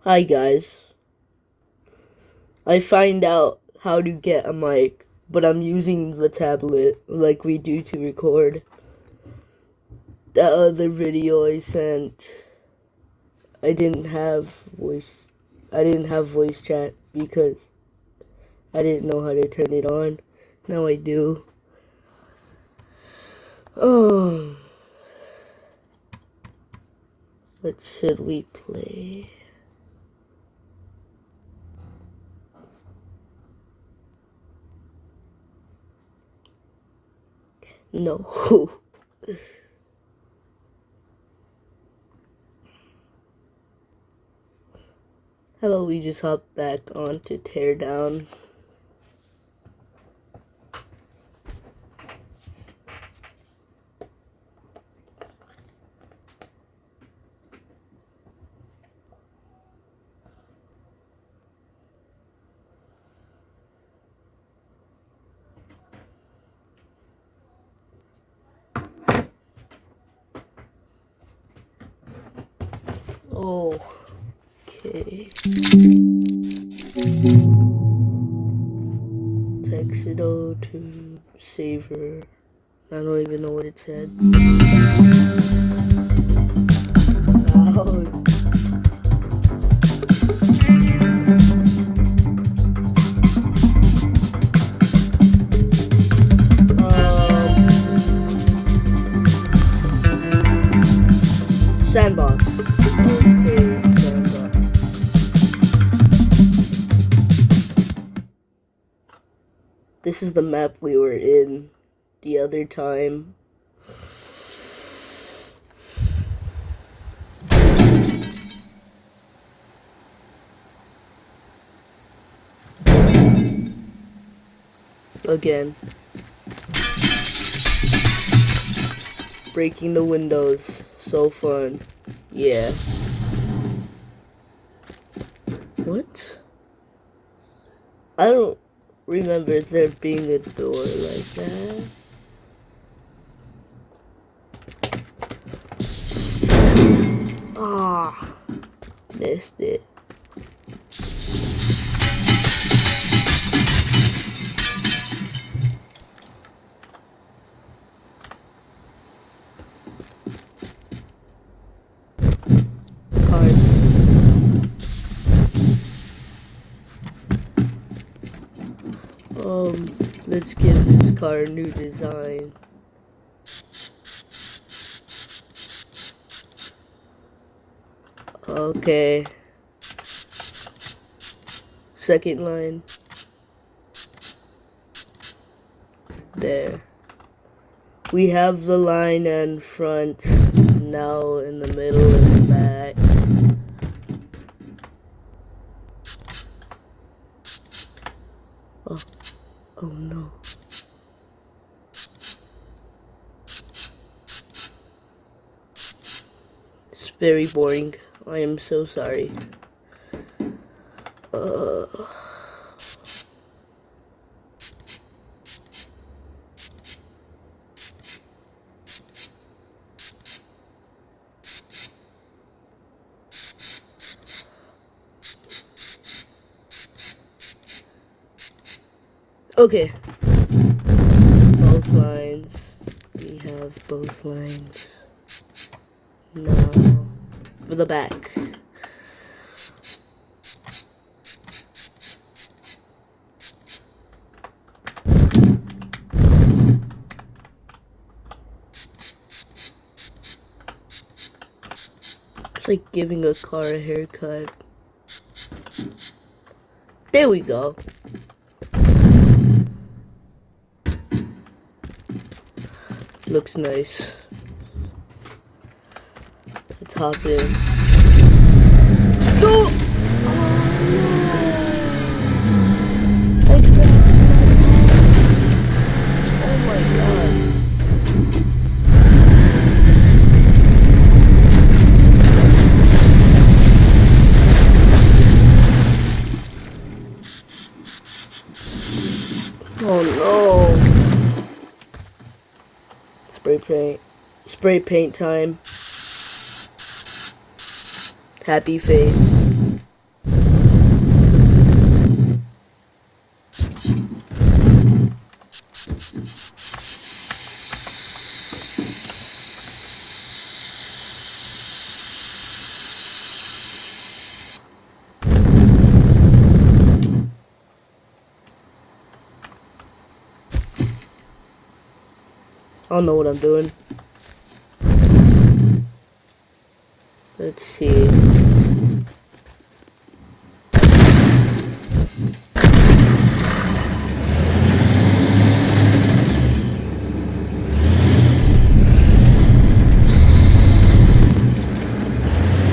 Hi guys. I find out how to get a mic, but I'm using the tablet like we do to record. That other video I sent, I didn't have voice chat because I didn't know how to turn it on. Now I do. Oh, what should we play? No. How about we just hop back onto Teardown? Oh, okay. Tuxedo to Savor. I don't even know what it said. Wow. Sandbox. Okay, sandbox. This is the map we were in the other time. Again. Breaking the windows. So fun. Yeah. What? I don't remember there being a door like that. Ah, missed it. Let's give this car a new design. Okay. Second line. There. We have the line and front, now in the middle and the back. Oh no. It's very boring. I am so sorry. Okay. Both lines. We have both lines. Now, for the back. It's like giving a car a haircut. There we go. Looks nice. Let's hop in. No! Oh my god. Oh no. Spray paint time. Happy face. I don't know what I'm doing. Let's see.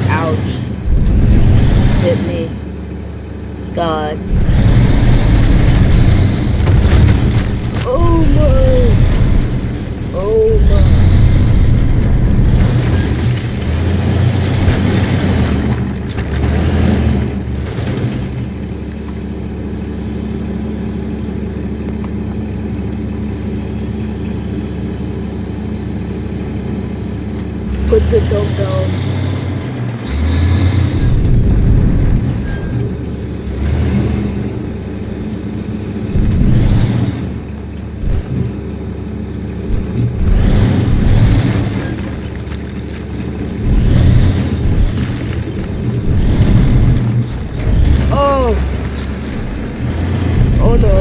Ouch. Hit me. God. Oh my. Oh my. Put the dump down. Oh! Oh no.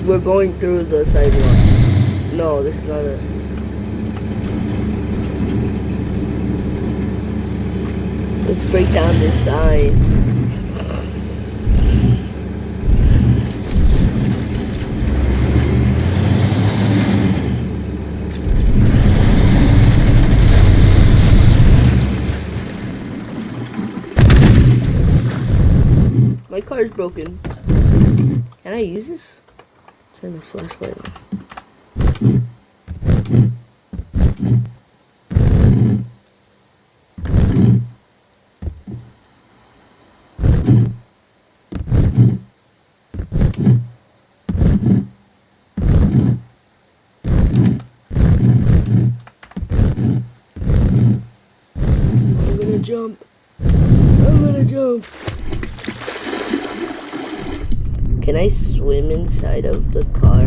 We're going through the sidewalk. No, this is not it. Let's break down this sign. My car is broken. Can I use this? Turn the flashlight on. I'm gonna jump. I'm gonna jump. Can I swim inside of the car?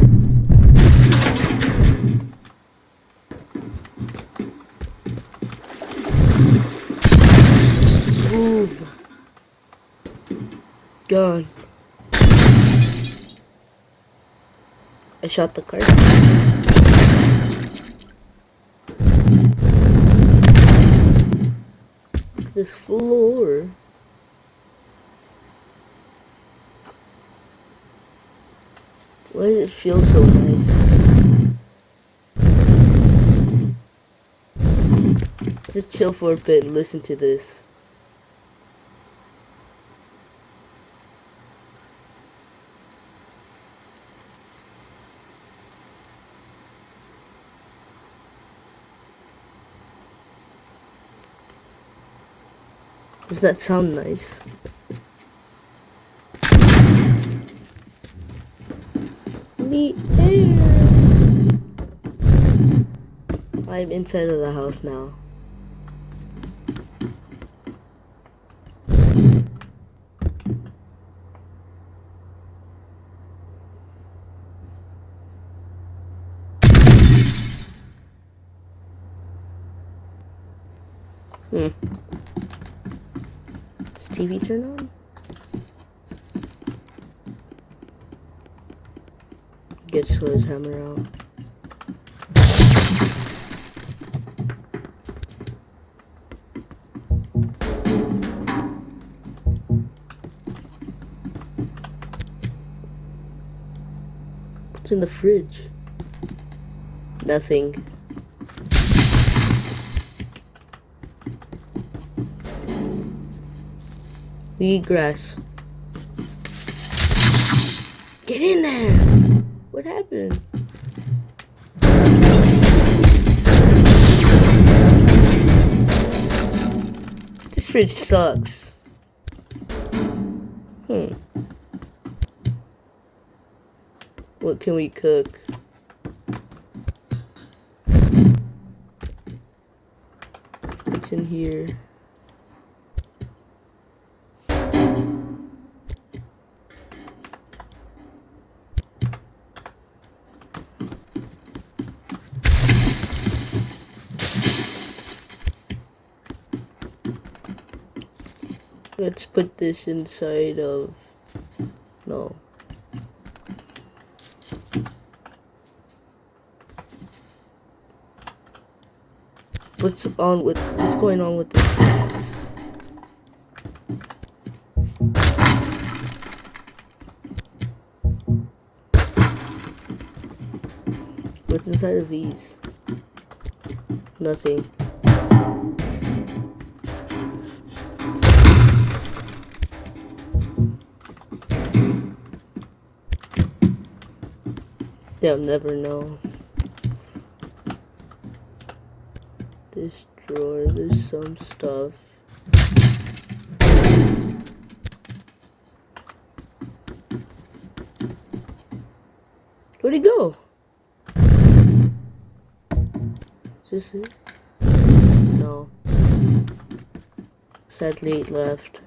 Move. Gone. I shot the car. Look at this floor. Why does it feel so nice? Just chill for a bit and listen to this. Does that sound nice? The air. I'm inside of the house now. Is TV turned on? Get sledgehammer out. What's in the fridge? Nothing. We eat grass. Get in there! What happened? This fridge sucks. What can we cook? What's in here? Let's put this inside of... No. What's going on with this box? What's inside of these? Nothing. They'll never know. This drawer, there's some stuff. Where'd he go? Is this it? No. Sadly, it left.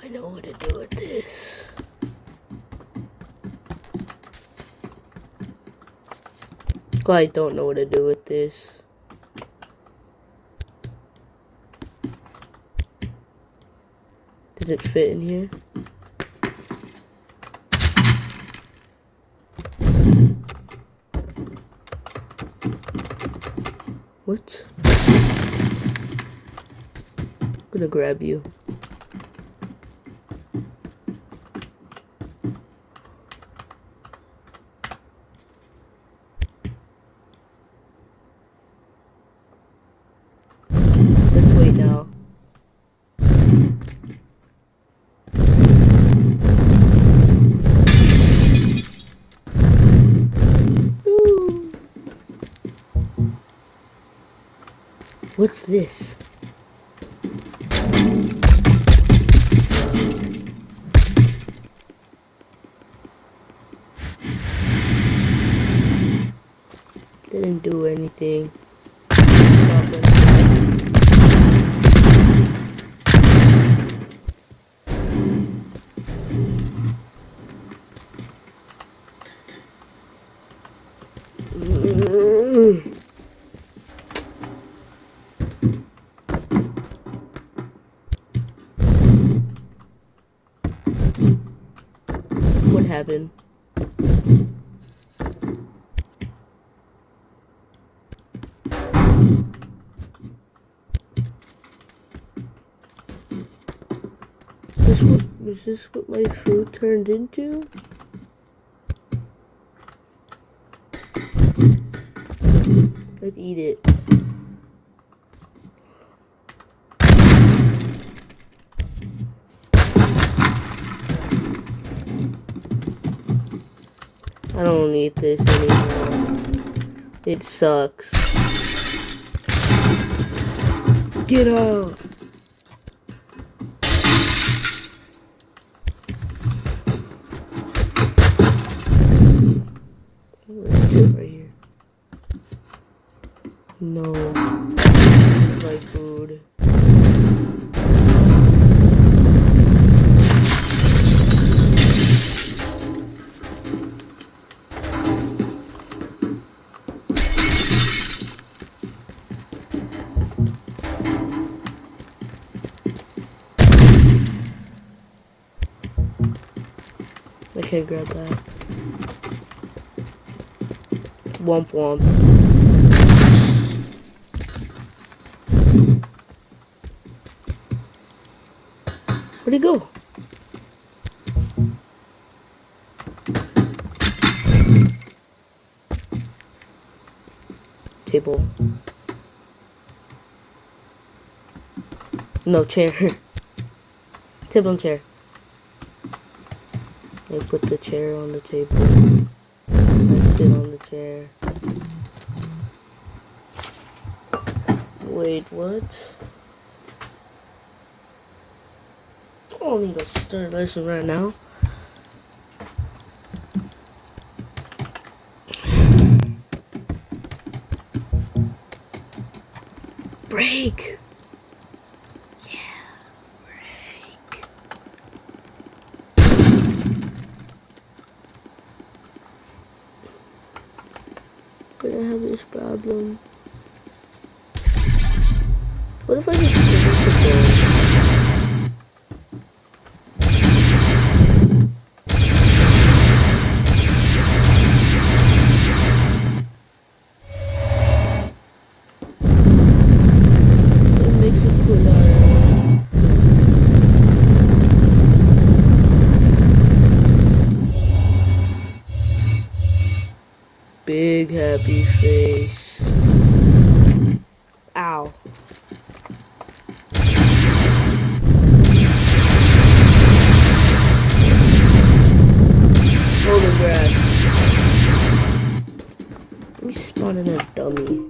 I know what to do with this. I don't know what to do with this. Does it fit in here? What? I'm gonna grab you. Let's wait now. Ooh. What's this? Didn't do anything. What happened? Is this what my food turned into? Let's eat it. I don't need this anymore. It sucks. Get out! Sit right here. No. My food. I can't grab that. Womp womp. Where'd he go? Table. No, chair. Table and chair. I put the chair on the table. I sit on the chair. Wait, what? I don't need to start lesson right now. Break! Yeah, break. But I have this problem. What if I just delete the game? big happy face. Ow. Golden grass. Let me spawn in a dummy.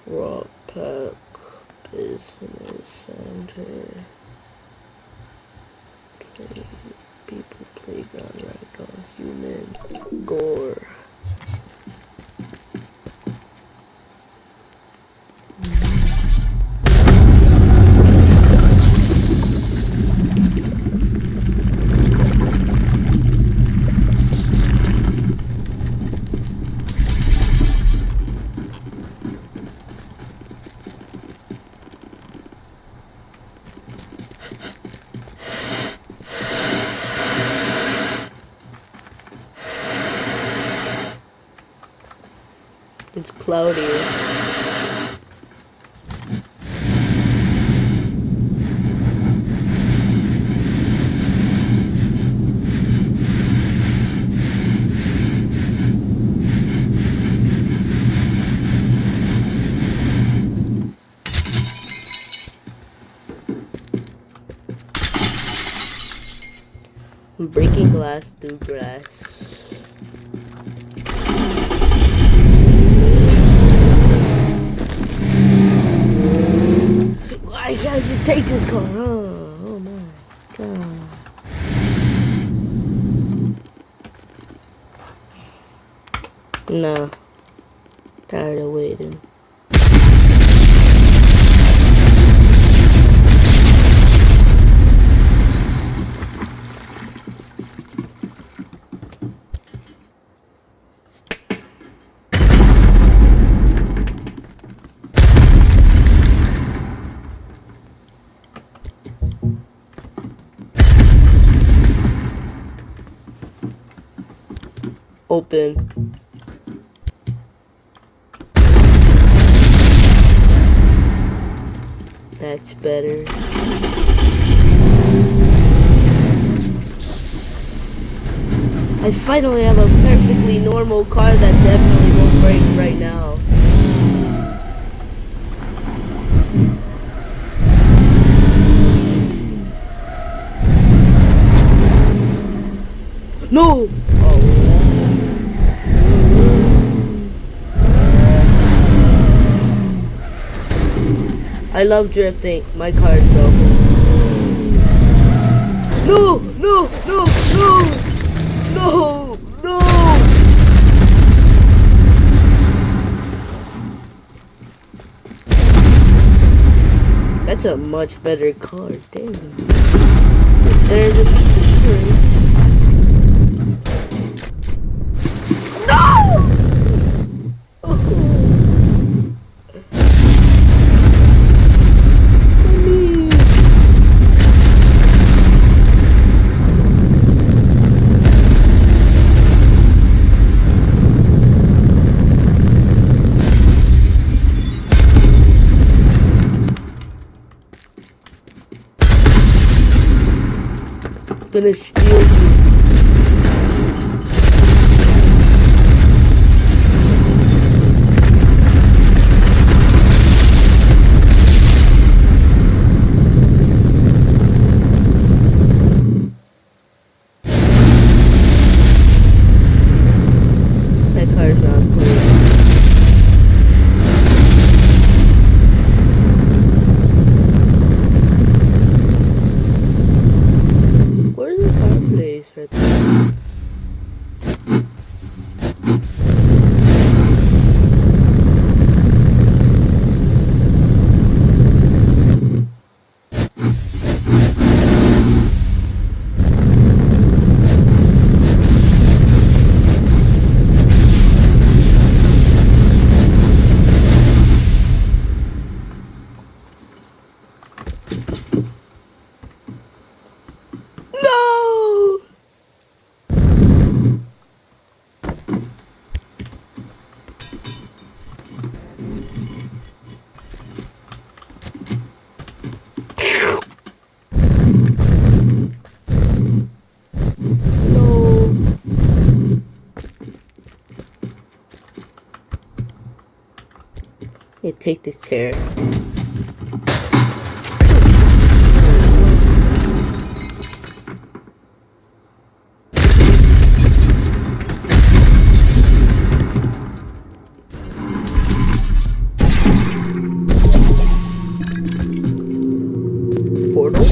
Prop pack business center. People playground ragdoll human gore. It's cloudy. I'm breaking glass through grass. I gotta just take this car. Oh my god. No. Tired of waiting. Open. That's better. I finally have a perfectly normal car that definitely won't break right now. No! I love drifting. My car is broken. No! No! No! No! No! No! That's a much better car. Damn. There's a gonna steal you. That car's not clear. Where's the fireplace? take this chair. Portal?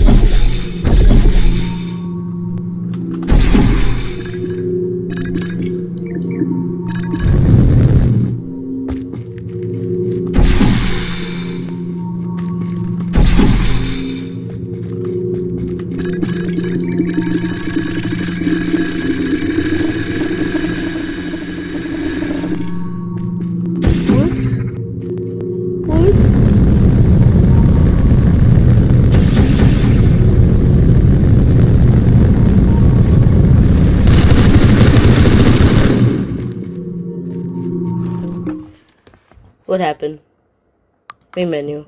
What happened? Main menu.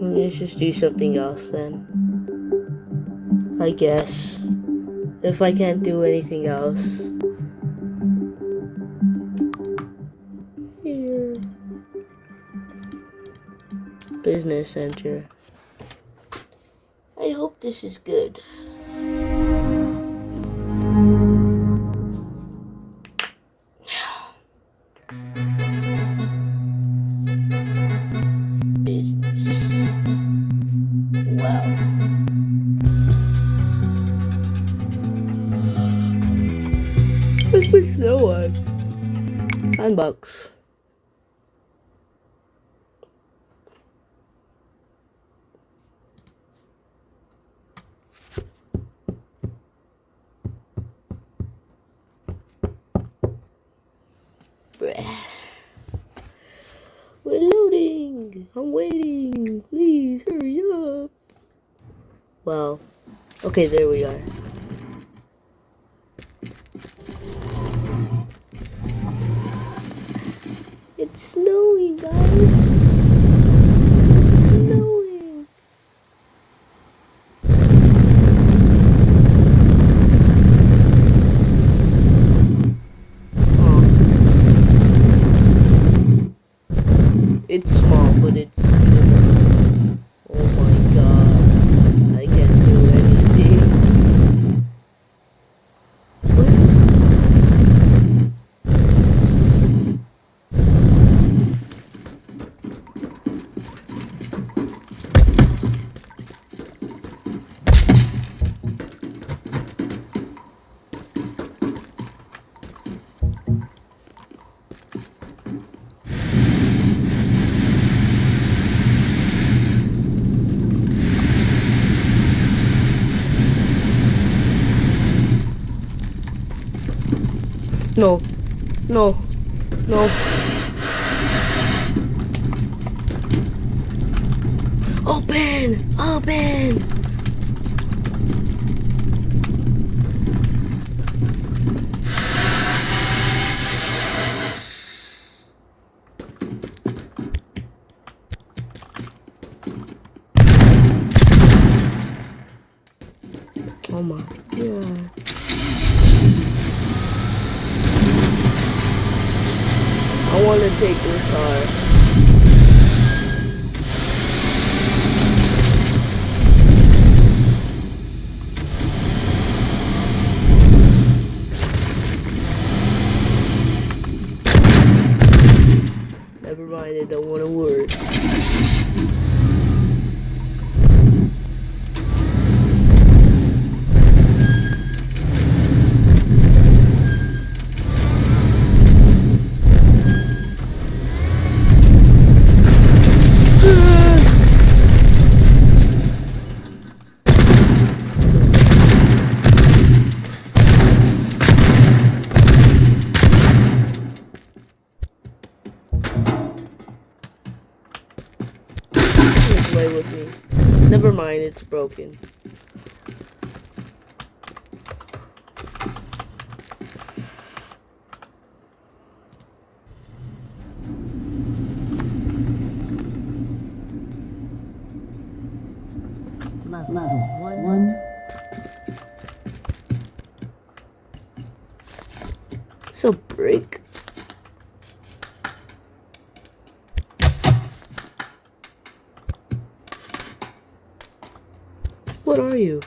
Let's just do something else then. I guess. If I can't do anything else. Here. Business center. I hope this is good. What's the snow one? $9. We're loading. I'm waiting. Please hurry up. Well, okay, there we are. It's snowing, guys. It's snowing. Oh. It's small, but it's... Oh my god. I can't do anything. No, no, no. Open! Open! Oh my god. I want to take this car. Never mind, I don't want to work. Play with me. Never mind, it's broken. Level 1. So break. What are you?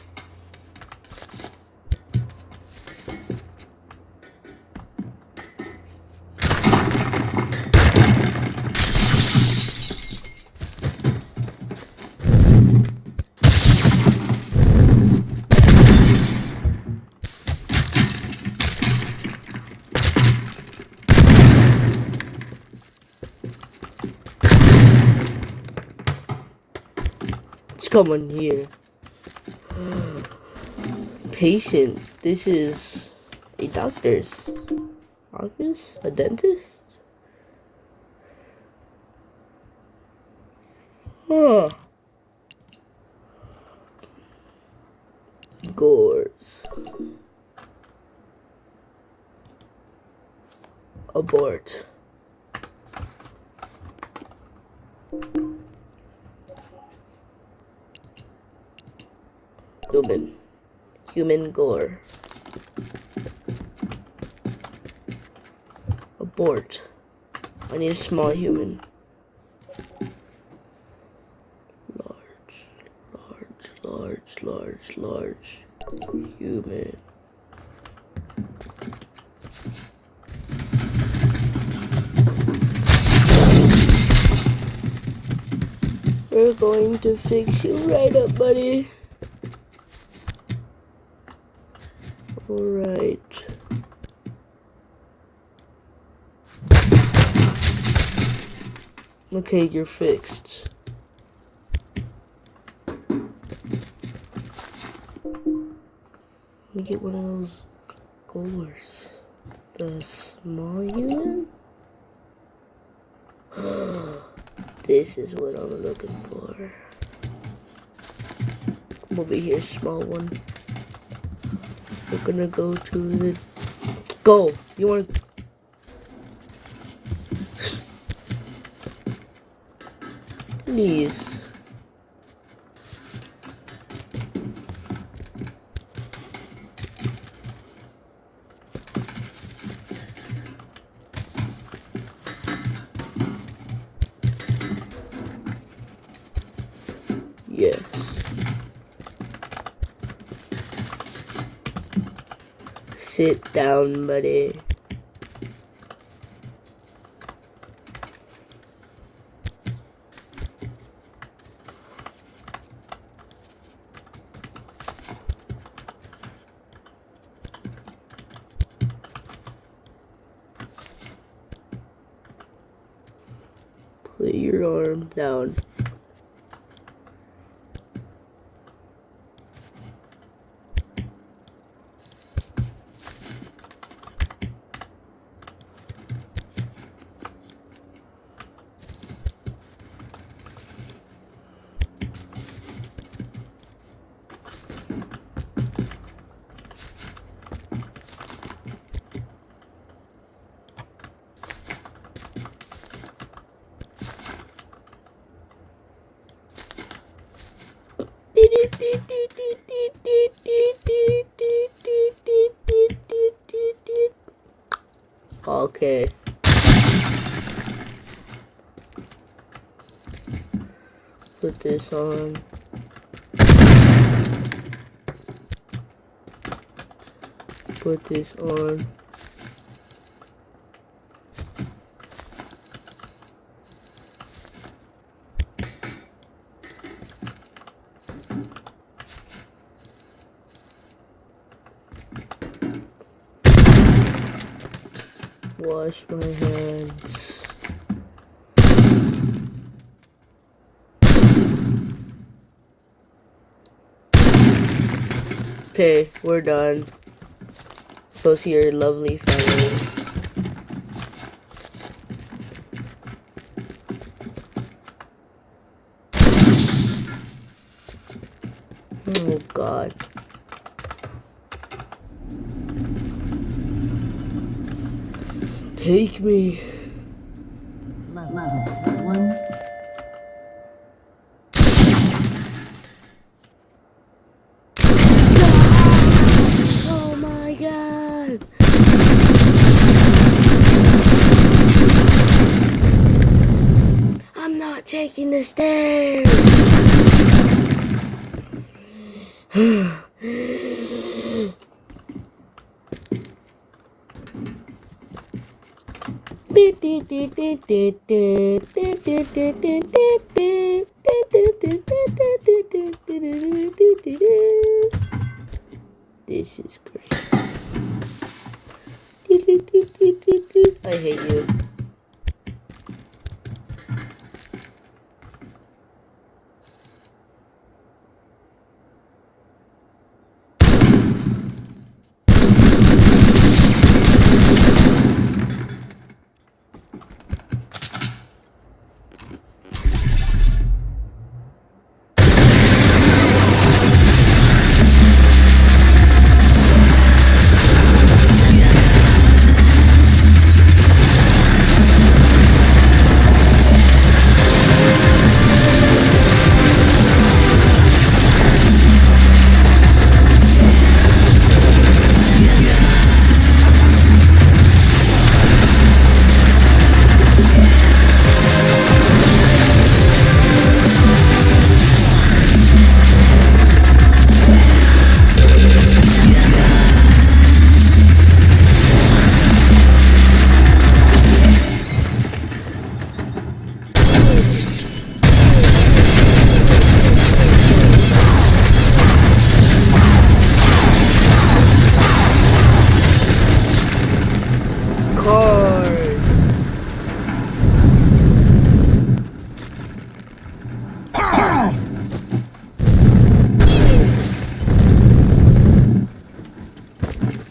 Let's come on here. Patient. This is a doctor's office? A dentist? Huh. Gores. Abort. Human gore. Abort. I need a small human. Large. Human. We're going to fix you right up, buddy. Alright. Okay, you're fixed. Let me get one of those gores. The small unit? This is what I'm looking for. Come over here, small one. We're gonna go to the... Go! You wanna... Please. Yes. Sit down, buddy. Put your arm down. Okay. Put this on. Put this on. Wash my hands. Okay, we're done. Go see your lovely family. Oh God. Take me. Level 1. Oh my God. I'm not taking the stairs. This is great. I hate you.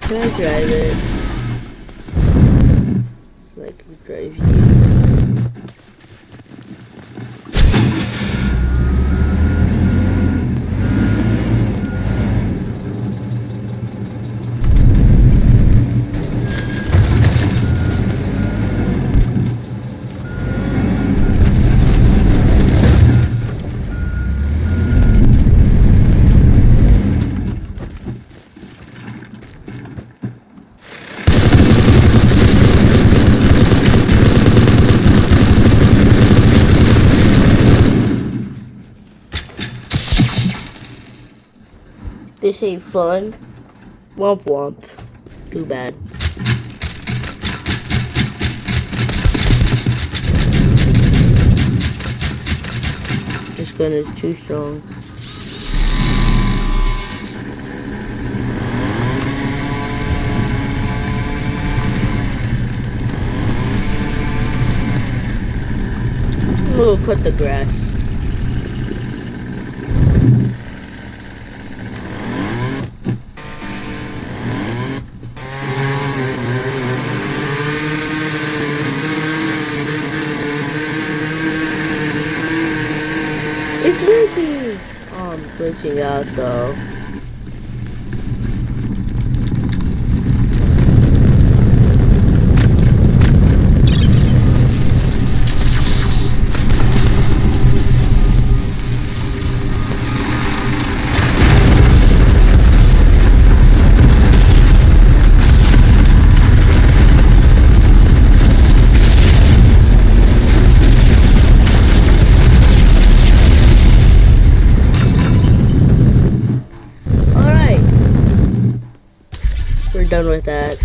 Can I drive it? So I can drive you. This ain't fun. Womp womp. Too bad. This gun is too strong. I'm gonna cut the grass. It's working! Oh, I'm glitching out though. We're done with that.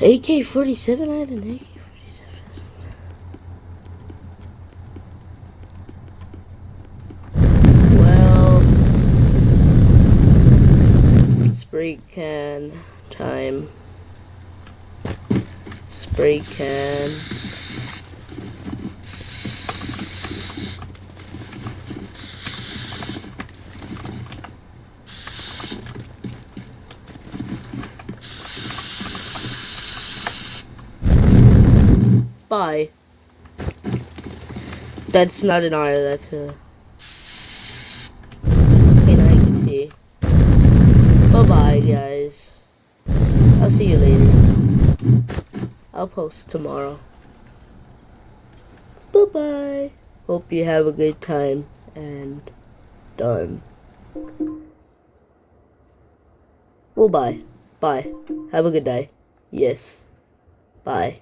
AK-47? I had an AK-47. Well, spray can time. Spray can. Bye. That's not an R, that's a... Okay, now I can see. see you later. I'll post tomorrow. Bye-bye. Hope you have a good time and done. Well, bye. Bye. Have a good day. Yes. Bye.